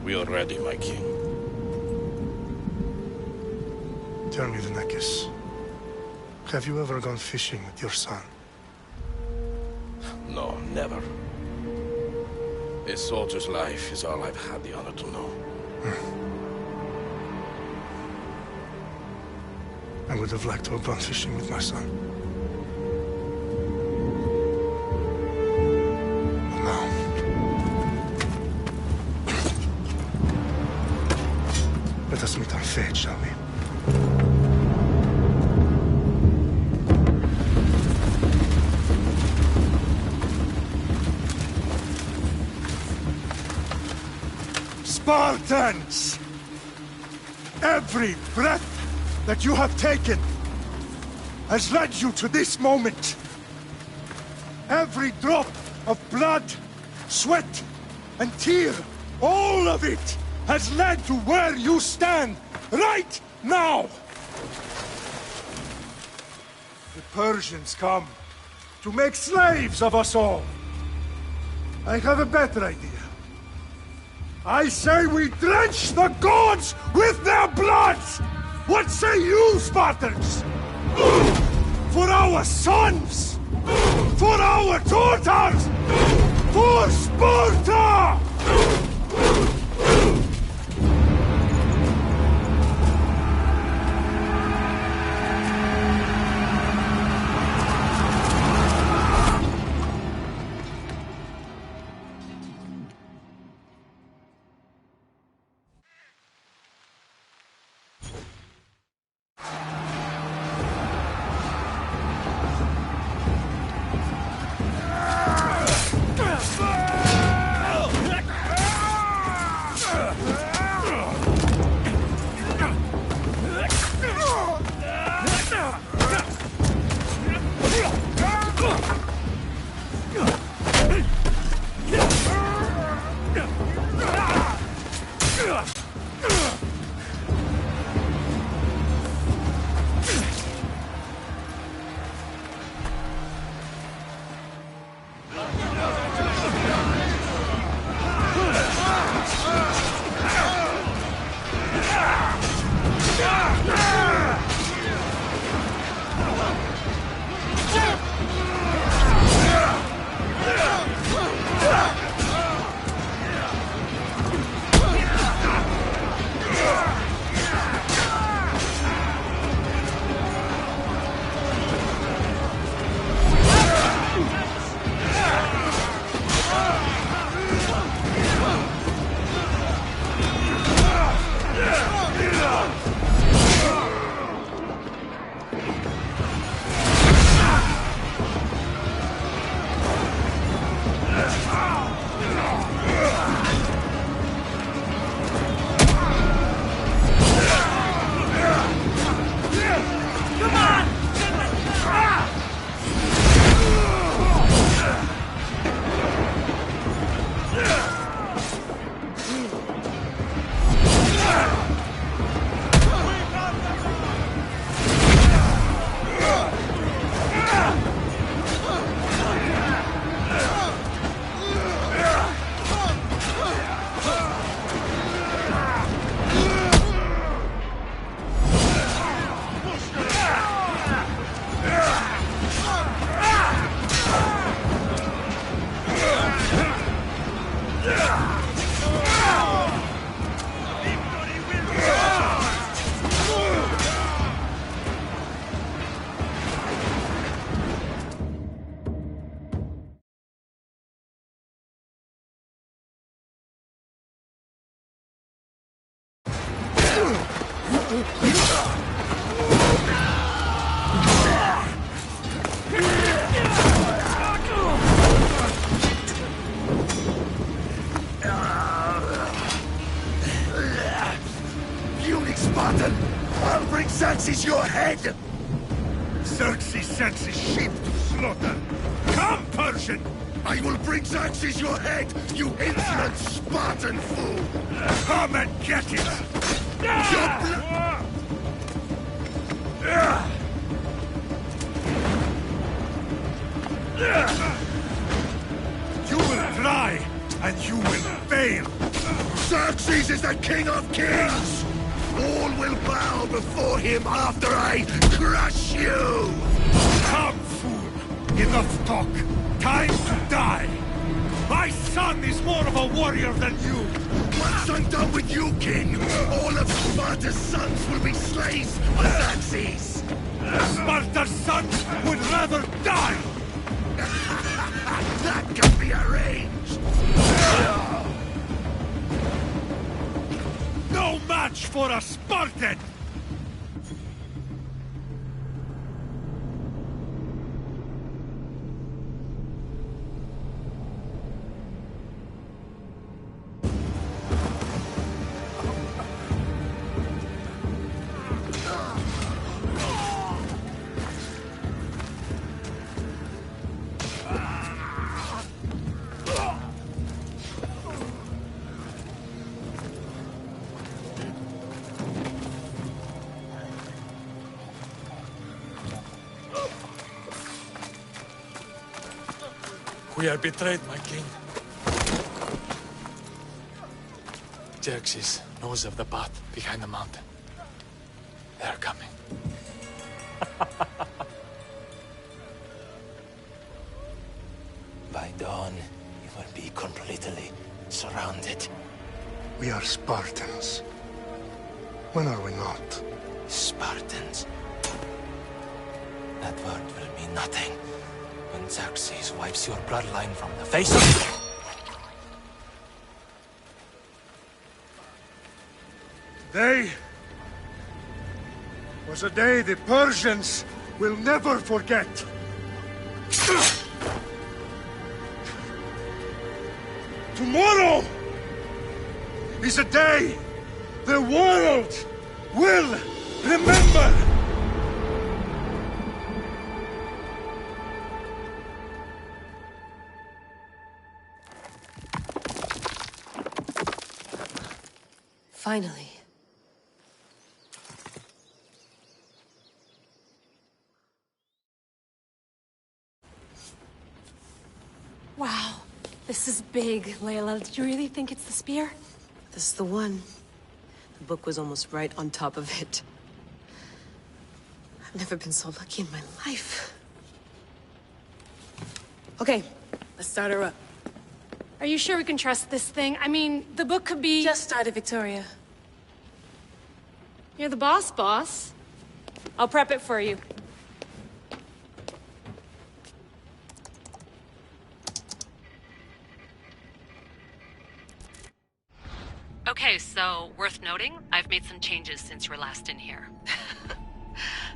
We are ready, my king. Tell me, the Nekis. Have you ever gone fishing with your son? No, never. A soldier's life is all I've had the honor to know. I would have liked to have gone fishing with my son. But now... let us meet on fate, shall we? Spartans! Every breath that you have taken has led you to this moment. Every drop of blood, sweat, and tear, all of it has led to where you stand right now. The Persians come to make slaves of us all. I have a better idea. I say we drench the gods with their bloods! What say you, Spartans? For our sons! For our daughters! For Sparta! Spartan! I'll bring Xerxes your head! Xerxes sends his sheep to slaughter. Come, Persian! I will bring Xerxes your head, you insolent Spartan fool! Come and get it! You will try, and you will fail! Xerxes is the king of kings! All will bow before him after I crush you! Come, fool! Enough talk! Time to die! My son is more of a warrior than you! Once I'm done with you, king, all of Sparta's sons will be slaves for Xerxes! Sparta's sons would rather die! That can be arranged! No match for a Spartan! We are betrayed, my king. Xerxes knows of the path behind the mountain. They are coming. By dawn, you will be completely surrounded. We are Spartans. When are we not? Spartans. That word will mean nothing when Xerxes wipes your bloodline from the face of... Today was a day the Persians will never forget. Tomorrow is a day the world will remember. Finally. Wow, this is big, Layla. Did you really think it's the spear? This is the one. The book was almost right on top of it. I've never been so lucky in my life. Okay, let's start her up. Are you sure we can trust this thing? I mean, the book could be... Just started, Victoria. You're the boss. I'll prep it for you. Okay, so worth noting, I've made some changes since you were last in here.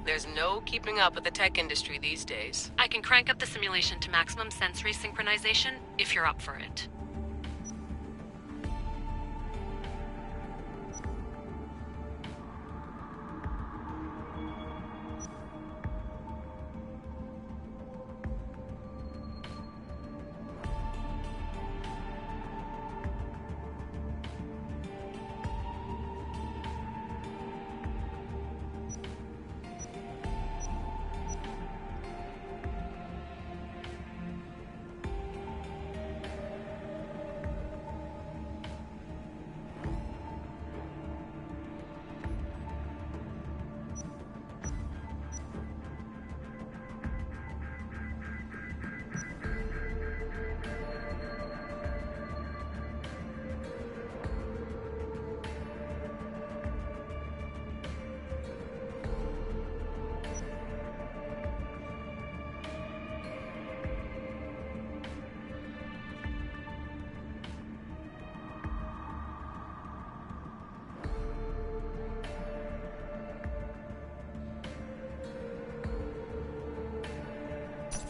There's no keeping up with the tech industry these days. I can crank up the simulation to maximum sensory synchronization if you're up for it.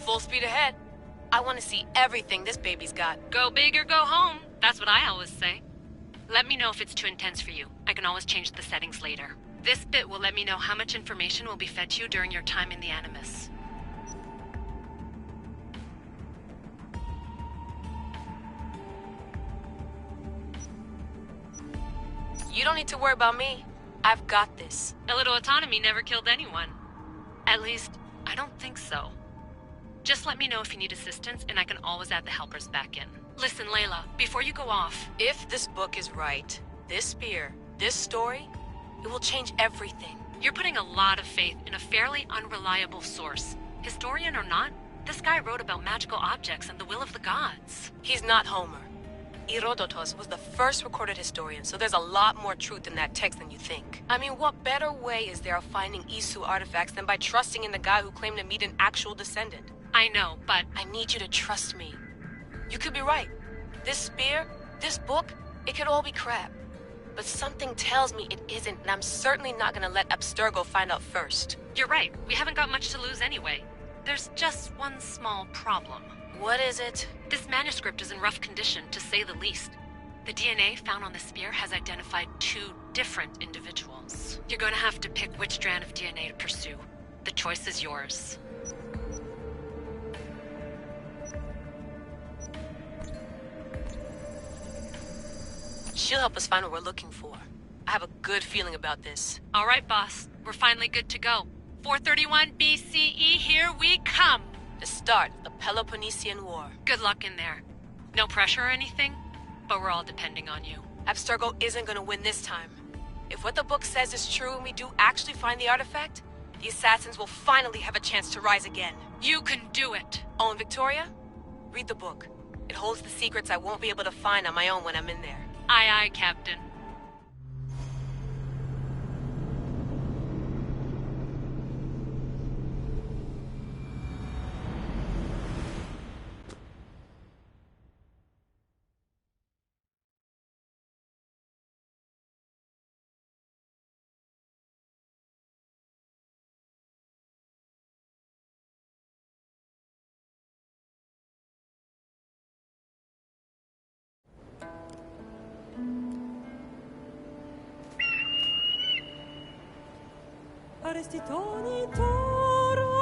Full speed ahead. I want to see everything this baby's got. Go big or go home. That's what I always say. Let me know if it's too intense for you. I can always change the settings later. This bit will let me know how much information will be fed to you during your time in the Animus. You don't need to worry about me. I've got this. A little autonomy never killed anyone. At least, I don't think so. Just let me know if you need assistance, and I can always add the helpers back in. Listen, Layla, before you go off... If this book is right, this spear, this story, it will change everything. You're putting a lot of faith in a fairly unreliable source. Historian or not, this guy wrote about magical objects and the will of the gods. He's not Homer. Herodotus was the first recorded historian, so there's a lot more truth in that text than you think. I mean, what better way is there of finding Isu artifacts than by trusting in the guy who claimed to meet an actual descendant? I know, but... I need you to trust me. You could be right. This spear, this book, it could all be crap. But something tells me it isn't, and I'm certainly not gonna let Abstergo find out first. You're right. We haven't got much to lose anyway. There's just one small problem. What is it? This manuscript is in rough condition, to say the least. The DNA found on the spear has identified 2 different individuals. You're gonna have to pick which strand of DNA to pursue. The choice is yours. She'll help us find what we're looking for. I have a good feeling about this. All right, boss. We're finally good to go. 431 BCE, here we come! The start of the Peloponnesian War. Good luck in there. No pressure or anything, but we're all depending on you. Abstergo isn't gonna win this time. If what the book says is true and we do actually find the artifact, the assassins will finally have a chance to rise again. You can do it! Oh, and Victoria? Read the book. It holds the secrets I won't be able to find on my own when I'm in there. Aye, aye, Captain. Arrestitoni toro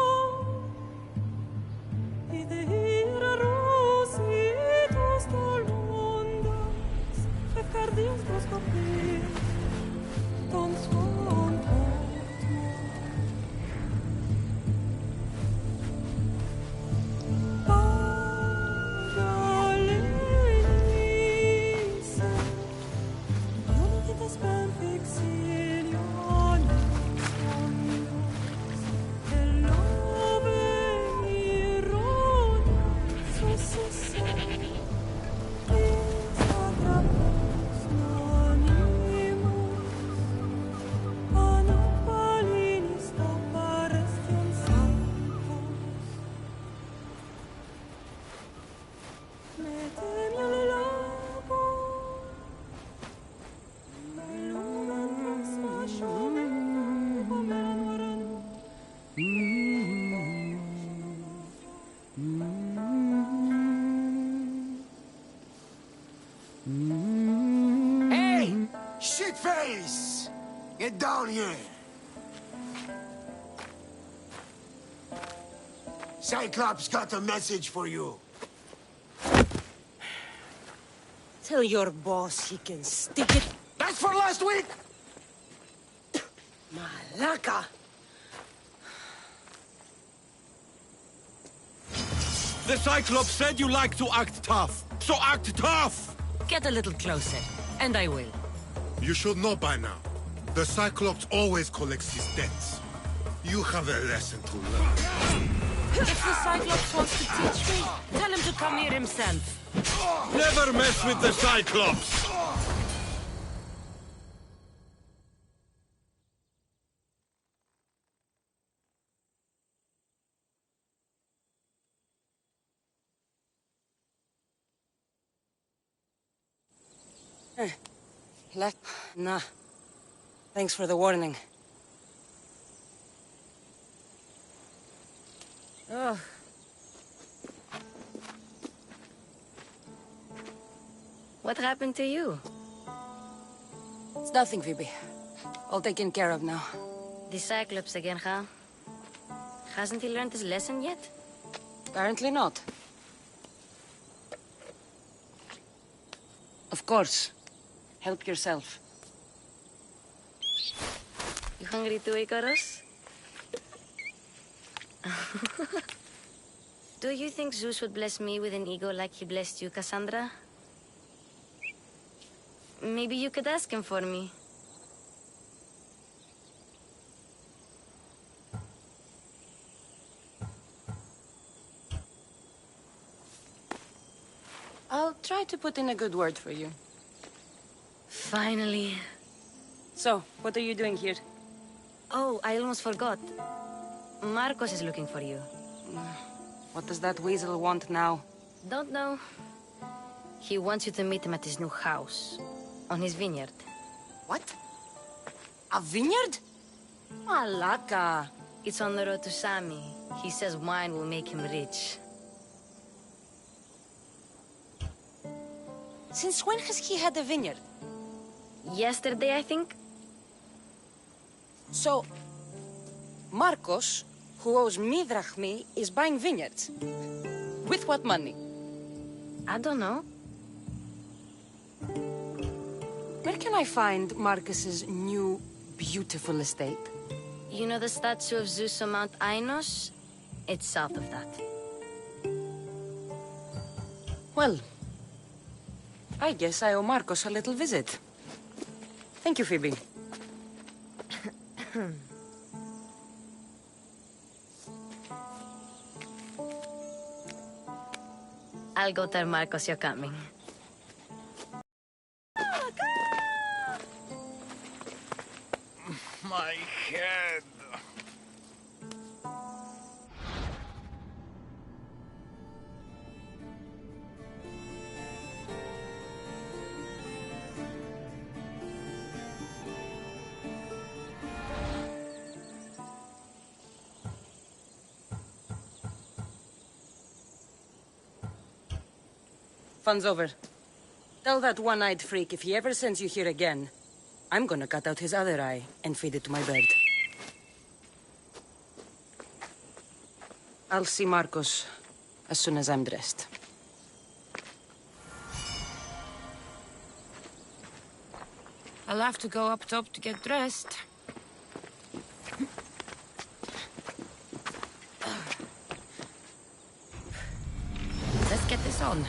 ide ira rositos tolmondas fefcardios proscopir ton son Paralenise non ti t'aspen fixilion Hey! Shitface! Get down here! Cyclops got a message for you. Tell your boss he can stick it. That's for last week! Malaka! The Cyclops said you like to act tough, so act tough! Get a little closer, and I will. You should know by now. The Cyclops always collects his debts. You have a lesson to learn. If the Cyclops wants to teach me, tell him to come here himself. Never mess with the Cyclops! Nah. Thanks for the warning. Oh. What happened to you? It's nothing, Phoebe. All taken care of now. The Cyclops again, huh? Hasn't he learned his lesson yet? Apparently not. Of course. Help yourself. You hungry too, Icarus? Do you think Zeus would bless me with an ego like he blessed you, Cassandra? Maybe you could ask him for me. I'll try to put in a good word for you. Finally. So, what are you doing here? Oh, I almost forgot. Marcos is looking for you. What does that weasel want now? Don't know. He wants you to meet him at his new house. On his vineyard. What? A vineyard? Malaka. It's on the road to Sami. He says wine will make him rich. Since when has he had a vineyard? Yesterday, I think. So, Marcos, who owes me drachmi, is buying vineyards. With what money? I don't know. Where can I find Marcus's new, beautiful estate? You know the statue of Zeus on Mount Ainos? It's south of that. Well, I guess I owe Marcos a little visit. Thank you, Phoebe. I'll go tell Marcos you're coming. My head. Fun's over. Tell that one-eyed freak if he ever sends you here again, I'm gonna cut out his other eye and feed it to my bird. I'll see Marcos as soon as I'm dressed. I'll have to go up top to get dressed. Let's get this on.